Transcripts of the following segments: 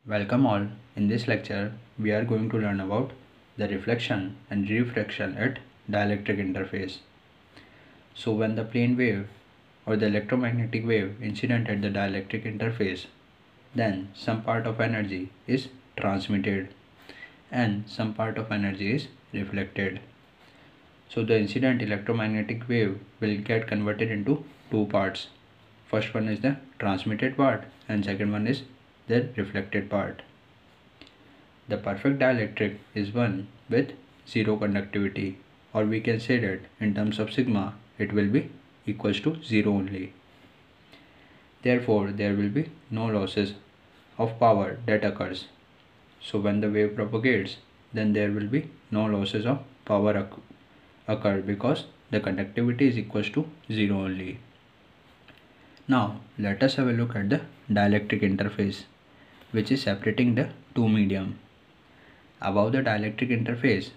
Welcome all. In this lecture, we are going to learn about the reflection and refraction at dielectric interface. So when the plane wave or the electromagnetic wave incident at the dielectric interface, then some part of energy is transmitted and some part of energy is reflected. So the incident electromagnetic wave will get converted into two parts. First one is the transmitted part and second one is the reflected part. The perfect dielectric is one with zero conductivity, or we can say that in terms of sigma it will be equals to 0 only. Therefore there will be no losses of power that occurs. So when the wave propagates, then there will be no losses of power occur because the conductivity is equals to 0 only. Now let us have a look at the dielectric interface, which is separating the two medium. Above the dielectric interface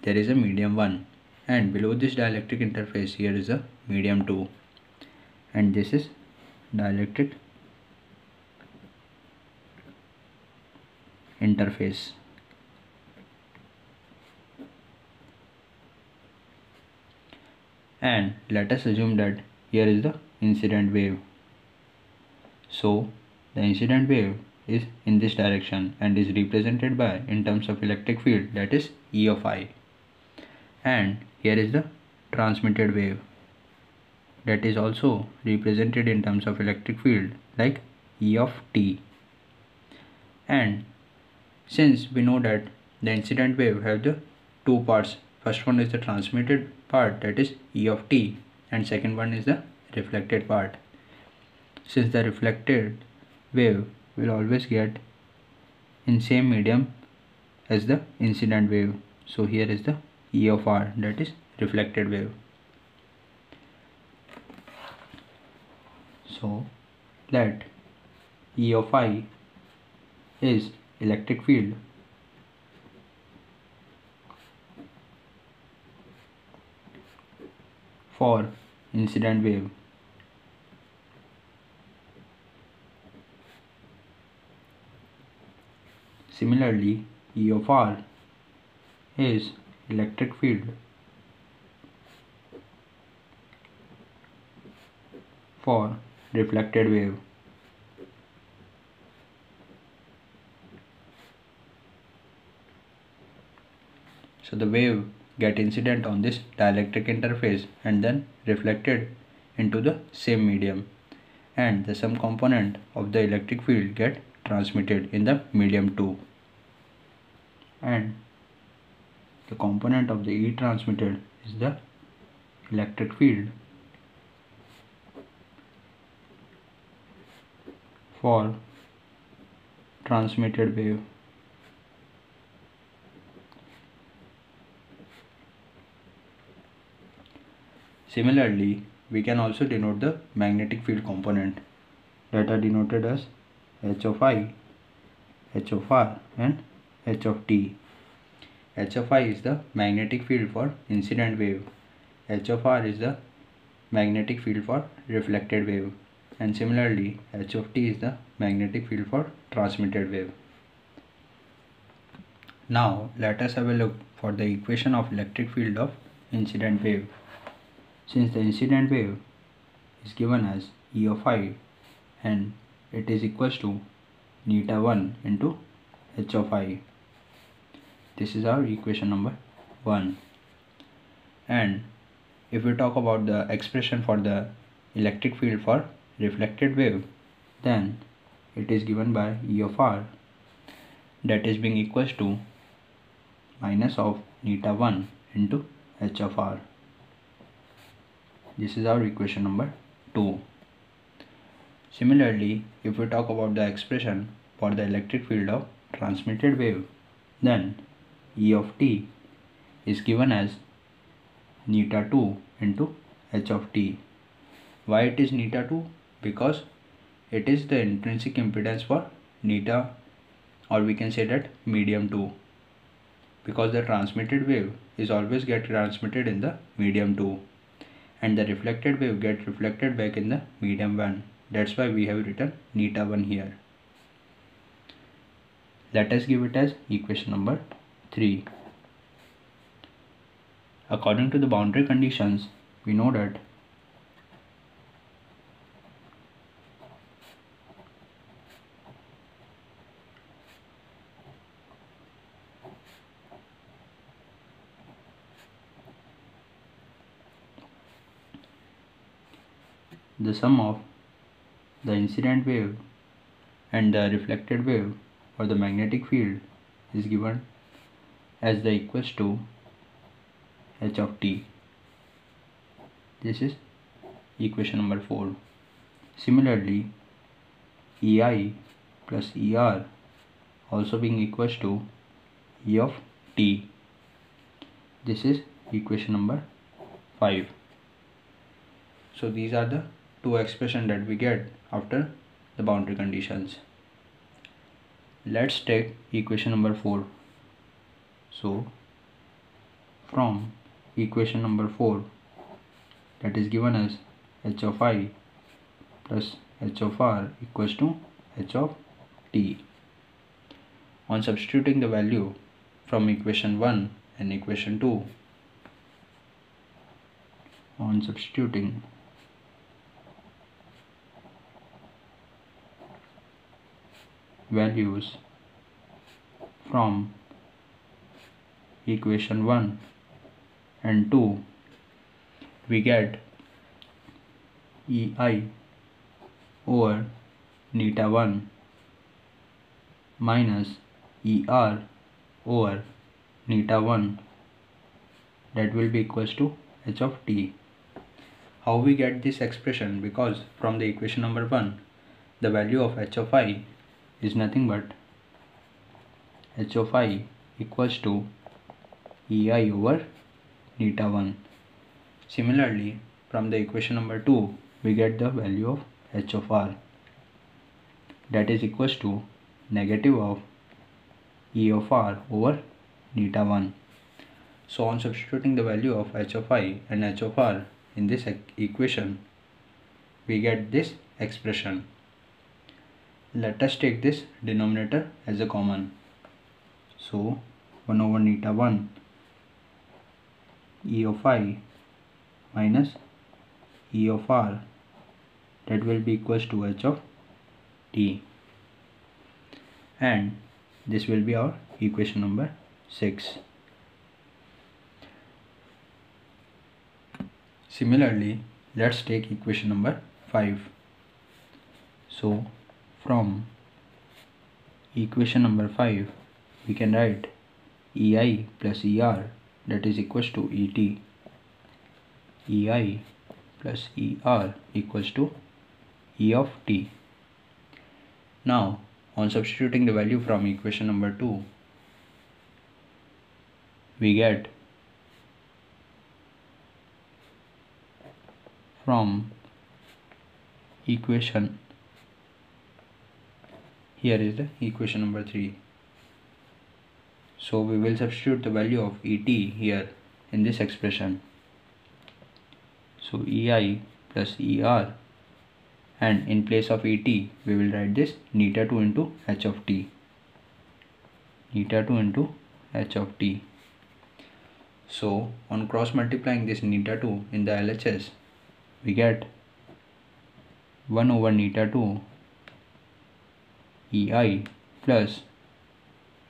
there is a medium 1, and below this dielectric interface here is a medium 2, and this is dielectric interface. And let us assume that here is the incident wave. So the incident wave is in this direction and is represented by, in terms of electric field, that is E of I. And here is the transmitted wave, that is also represented in terms of electric field like E of T. And since we know that the incident wave have the two parts, first one is the transmitted part, that is E of T, and second one is the reflected part. Since the reflected wave will always get in same medium as the incident wave, so here is the E of R, that is reflected wave. So let E of I is electric field for incident wave. Similarly, E of R is electric field for reflected wave. So the wave get incident on this dielectric interface and then reflected into the same medium, and the some component of the electric field get transmitted in the medium 2, and the component of the E transmitted is the electric field for transmitted wave. Similarly, we can also denote the magnetic field component, that are denoted as H of I, H of R and H of T. H of I is the magnetic field for incident wave, H of R is the magnetic field for reflected wave, and similarly H of T is the magnetic field for transmitted wave. Now let us have a look for the equation of electric field of incident wave. Since the incident wave is given as E of I and it is equals to neta 1 into H of I. This is our equation number 1. And if we talk about the expression for the electric field for reflected wave, then it is given by E of R, that is being equals to minus of neta 1 into H of R. This is our equation number 2. Similarly, if we talk about the expression for the electric field of transmitted wave, then E of T is given as neta 2 into H of T. Why it is neta 2? Because it is the intrinsic impedance for neta, or we can say that medium 2, because the transmitted wave is always get transmitted in the medium 2 and the reflected wave get reflected back in the medium 1. That's why we have written neta 1 here. Let us give it as equation number 3. According to the boundary conditions, we know that the sum of the incident wave and the reflected wave or the magnetic field is given as the equals to h of t. This is equation number 4. Similarly, EI plus ER also being equals to E of t. This is equation number 5. So these are the two expressions that we get after the boundary conditions. Let's take equation number 4. So from equation number 4, that is given as h of I plus h of r equals to h of t. On substituting the value from equation 1 and equation 2, on substituting values from equation 1 and 2, we get EI over neta 1 minus ER over neta 1, that will be equals to h of t. How we get this expression? Because from the equation number 1, the value of h of I is nothing but h of I equals to EI over neta 1. Similarly, from the equation number 2, we get the value of h of r, that is equals to negative of E of r over neta 1. So on substituting the value of h of I and h of r in this equation, we get this expression. Let us take this denominator as a common. So 1 over neta 1 E of I minus E of r, that will be equals to h of t, and this will be our equation number 6. Similarly, let's take equation number 5. So from equation number 5, we can write EI plus ER, that is equals to ET. EI plus ER equals to E of t. Now on substituting the value from equation number 2, we get from equation, here is the equation number 3. So we will substitute the value of ET here in this expression. So EI plus ER, and in place of ET we will write this neta 2 into h of t. Neta 2 into h of t. So on cross multiplying this neta 2 in the LHS, we get 1 over neta 2 EI plus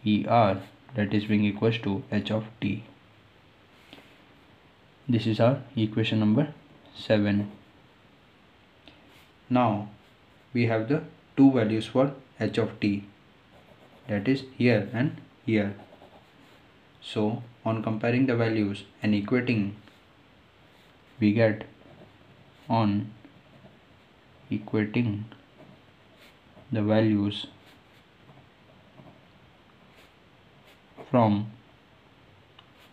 ER, that is being equals to h of t. This is our equation number 7. Now we have the two values for h of t, that is here and here. So on comparing the values and equating, we get on equating the values from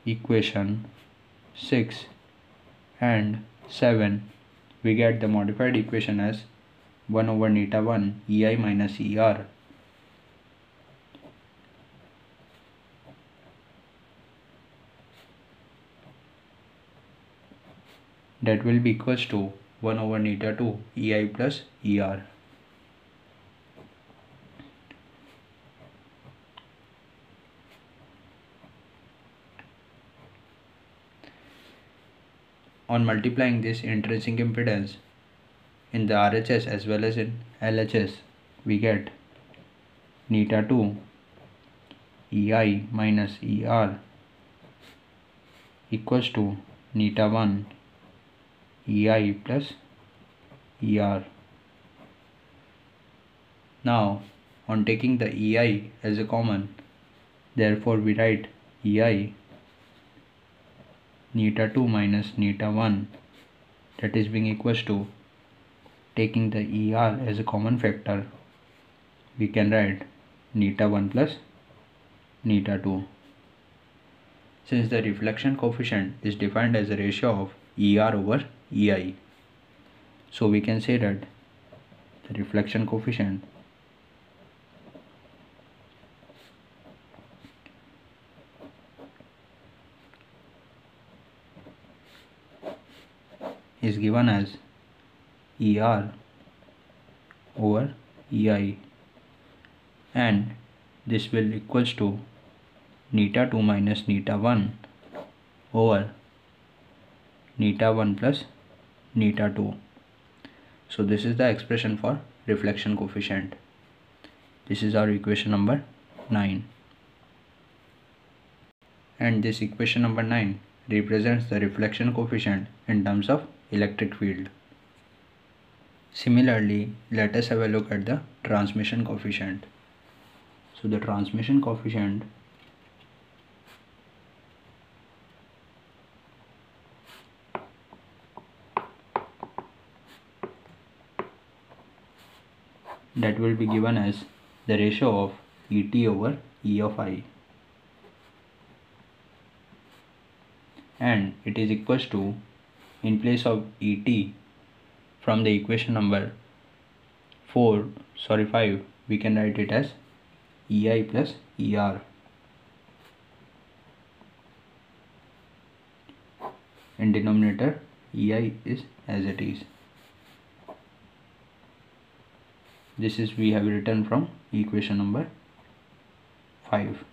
equation 6 and 7, we get the modified equation as 1 over neta 1 EI minus ER, that will be equals to 1 over neta 2 EI plus ER. on multiplying this intrinsic impedance in the RHS as well as in LHS, we get neta 2 EI minus ER equals to neta 1 EI plus ER. Now, on taking the EI as a common, therefore we write EI neta 2 minus neta 1, that is being equals to, taking the ER as a common factor, we can write neta 1 plus neta 2. Since the reflection coefficient is defined as a ratio of ER over EI, so we can say that the reflection coefficient is given as ER over EI, and this will equals to neta 2 minus neta 1 over neta 1 plus neta 2. So this is the expression for reflection coefficient. This is our equation number 9. And this equation number 9 represents the reflection coefficient in terms of electric field. Similarly, let us have a look at the transmission coefficient. So the transmission coefficient that will be given as the ratio of ET over E of I, and it is equals to, in place of ET from the equation number 5, we can write it as EI plus ER. In denominator, EI is as it is. This is we have written from equation number 5.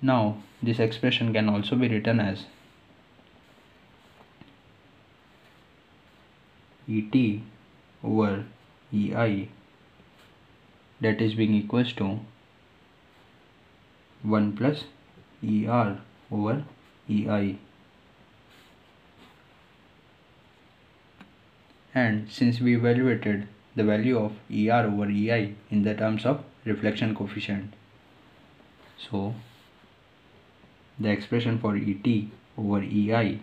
Now this expression can also be written as ET over EI, that is being equals to 1 plus ER over EI. And since we evaluated the value of ER over EI in the terms of reflection coefficient, so the expression for ET over EI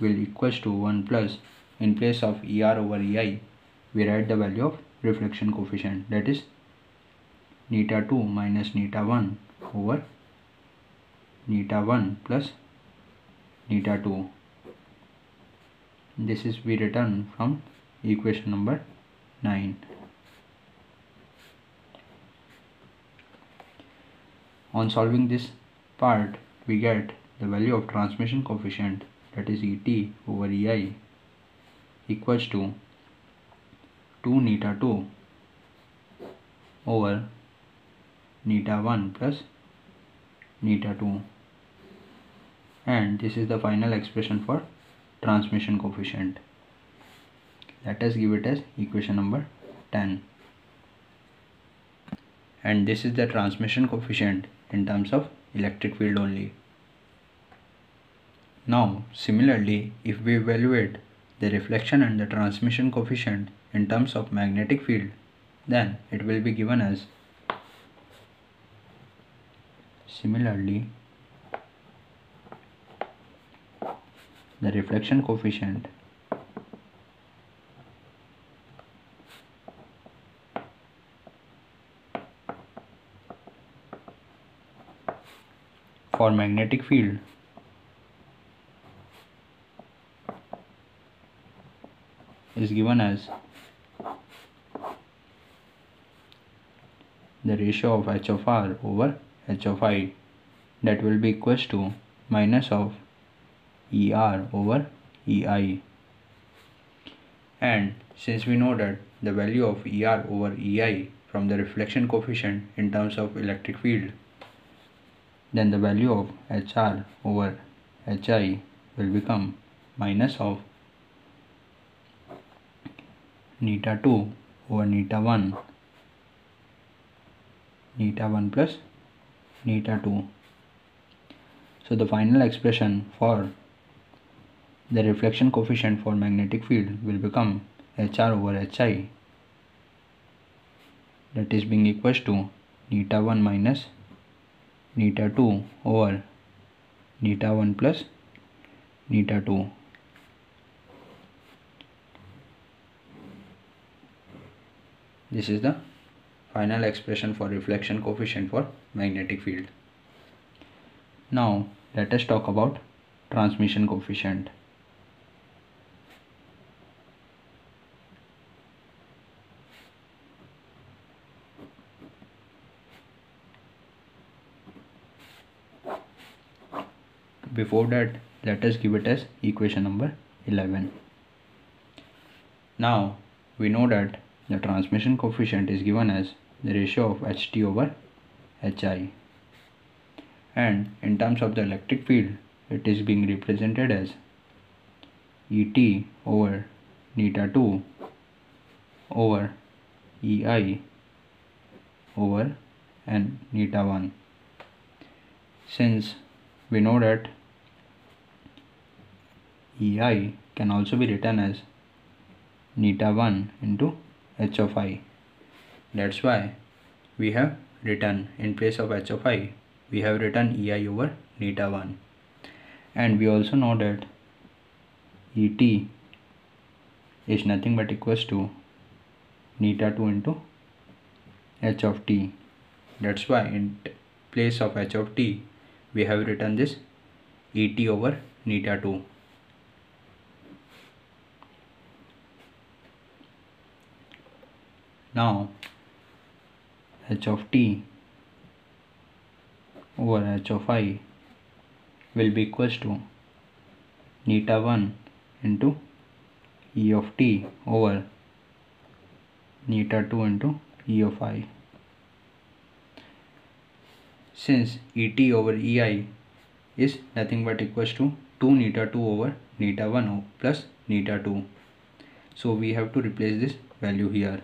will equals to 1 plus, in place of ER over EI, we write the value of reflection coefficient, that is neta 2 minus neta 1 over neta 1 plus neta 2. This is we return from equation number 9. On solving this part, we get the value of transmission coefficient, that is ET over EI, equals to 2 neta 2 over neta 1 plus neta 2, and this is the final expression for transmission coefficient. Let us give it as equation number 10. And this is the transmission coefficient in terms of electric field only. Now similarly, if we evaluate the reflection and the transmission coefficient in terms of magnetic field, then it will be given as, similarly, the reflection coefficient for magnetic field is given as the ratio of H of R over H of I, that will be equals to minus of ER over EI. And since we know that the value of ER over EI from the reflection coefficient in terms of electric field then the value of HR over HI will become minus of neta 2 over neta 1 plus neta 2. So the final expression for the reflection coefficient for magnetic field will become HR over HI, that is being equals to neta 1 minus neta 2 over neta 1 plus neta 2. This is the final expression for reflection coefficient for magnetic field. Now let us talk about transmission coefficient. Before that, let us give it as equation number 11. Now we know that the transmission coefficient is given as the ratio of HT over HI, and in terms of the electric field it is being represented as ET over neta 2 over EI over and neta 1. Since we know that EI can also be written as neta 1 into H of I, that's why we have written in place of H of I we have written EI over neta 1. And we also know that ET is nothing but equals to neta 2 into H of T. That's why in place of H of T we have written this ET over neta 2. Now H of T over H of I will be equals to neta 1 into E of T over neta 2 into E of I. Since ET over EI is nothing but equals to 2 neta 2 over neta 1 plus neta 2, so we have to replace this value here.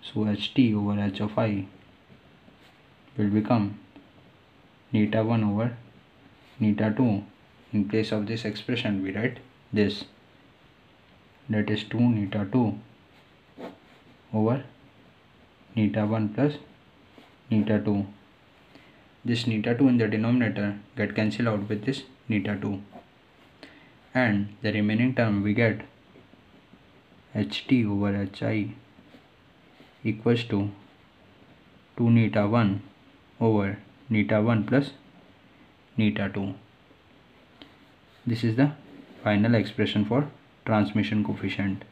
So HT over H of I will become neta 1 over neta 2. In place of this expression we write this, that is 2 neta 2 over neta 1 plus neta 2. This neta 2 in the denominator get cancelled out with this neta 2, and the remaining term we get HT over HI equals to 2 neta 1 over neta 1 plus neta 2. This is the final expression for transmission coefficient.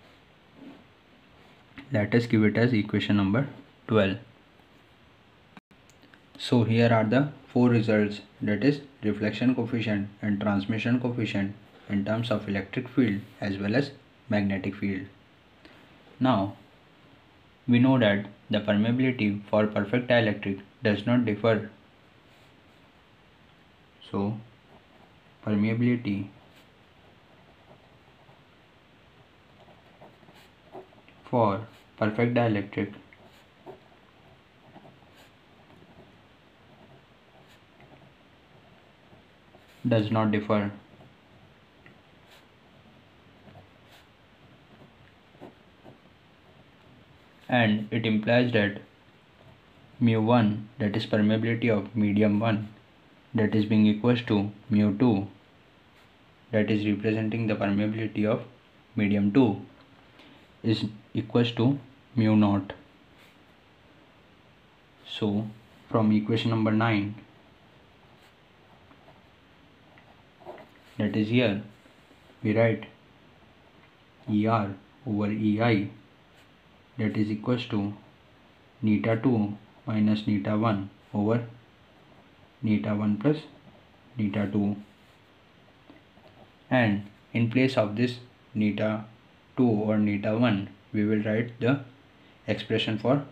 Let us give it as equation number 12. So here are the four results, that is reflection coefficient and transmission coefficient in terms of electric field as well as magnetic field. Now we know that the permeability for perfect dielectric does not differ. So permeability for perfect dielectric does not differ. And it implies that mu1, that is permeability of medium 1, that is being equals to mu2, that is representing the permeability of medium 2, is equals to mu naught. So from equation number 9, that is here we write ER over EI, that is equals to neta 2 minus neta 1 over neta 1 plus neta 2, and in place of this neta 2 or neta 1 we will write the expression for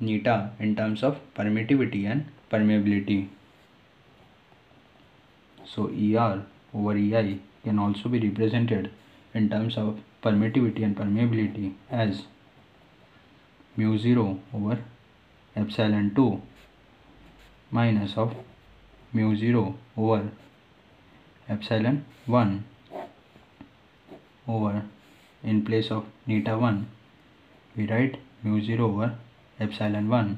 neta in terms of permittivity and permeability. So ER over EI can also be represented in terms of permittivity and permeability as mu 0 over epsilon 2 minus of mu 0 over epsilon 1 over, in place of neta 1 we write mu 0 over epsilon 1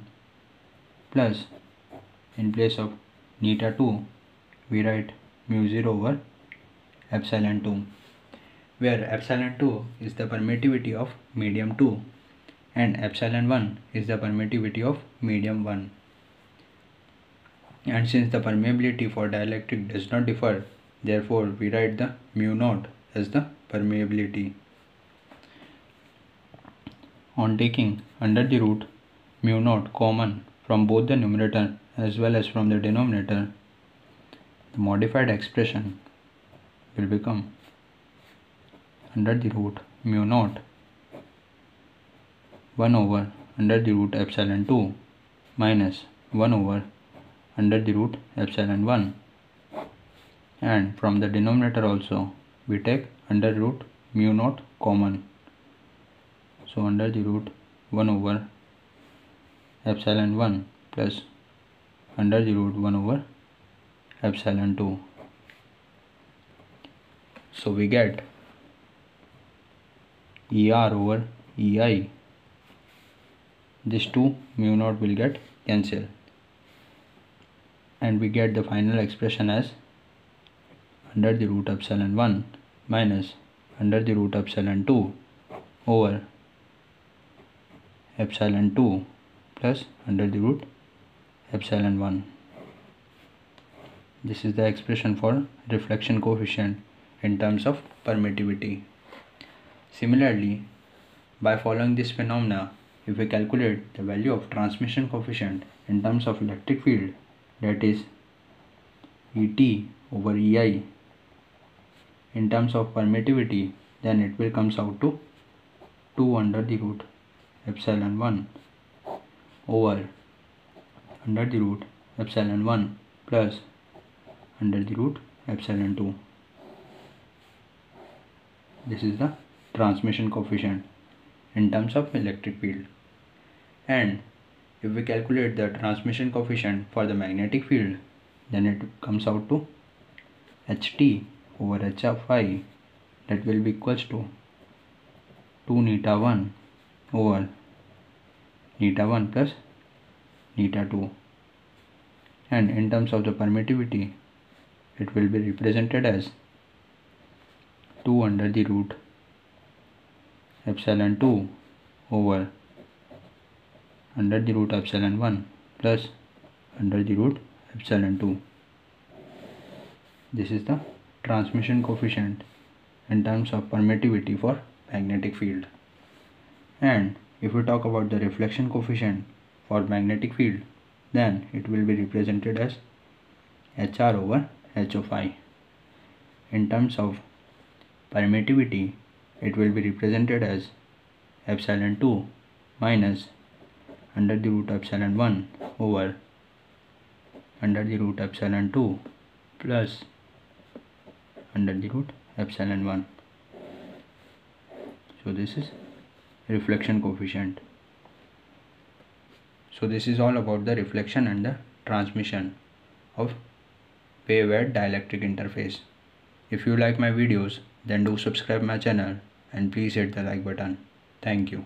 plus, in place of neta 2 we write mu 0 over epsilon 2, where epsilon 2 is the permittivity of medium 2 and epsilon 1 is the permittivity of medium 1. And since the permeability for dielectric does not differ, therefore we write the mu naught as the permeability. On taking under the root mu naught common from both the numerator as well as from the denominator, the modified expression will become under the root mu naught 1 over under the root epsilon 2 minus 1 over under the root epsilon 1, and from the denominator also we take under root mu naught common. So under the root 1 over epsilon 1 plus under the root 1 over epsilon 2. So we get ER over EI. These two mu naught will get cancelled, and we get the final expression as under the root epsilon 1 minus under the root epsilon 2 over epsilon 2 plus under the root epsilon 1. This is the expression for reflection coefficient in terms of permittivity. Similarly, by following this phenomena, if we calculate the value of transmission coefficient in terms of electric field, that is ET over EI, in terms of permittivity, then it will comes out to 2 under the root epsilon 1 over under the root epsilon 1 plus under the root epsilon 2. This is the transmission coefficient in terms of electric field. And if we calculate the transmission coefficient for the magnetic field, then it comes out to HT over H of I, that will be equals to 2 neta 1 over neta 1 plus neta 2. And in terms of the permittivity, it will be represented as 2 under the root epsilon 2 over under the root epsilon 1 plus under the root epsilon 2. This is the transmission coefficient in terms of permittivity for magnetic field. And if we talk about the reflection coefficient for magnetic field, then it will be represented as HR over H of I. In terms of permittivity, it will be represented as epsilon 2 minus under the root epsilon 1 over under the root epsilon 2 plus under the root epsilon 1. So this is reflection coefficient. So this is all about the reflection and the transmission of wave at dielectric interface. If you like my videos, then do subscribe my channel and please hit the like button. Thank you.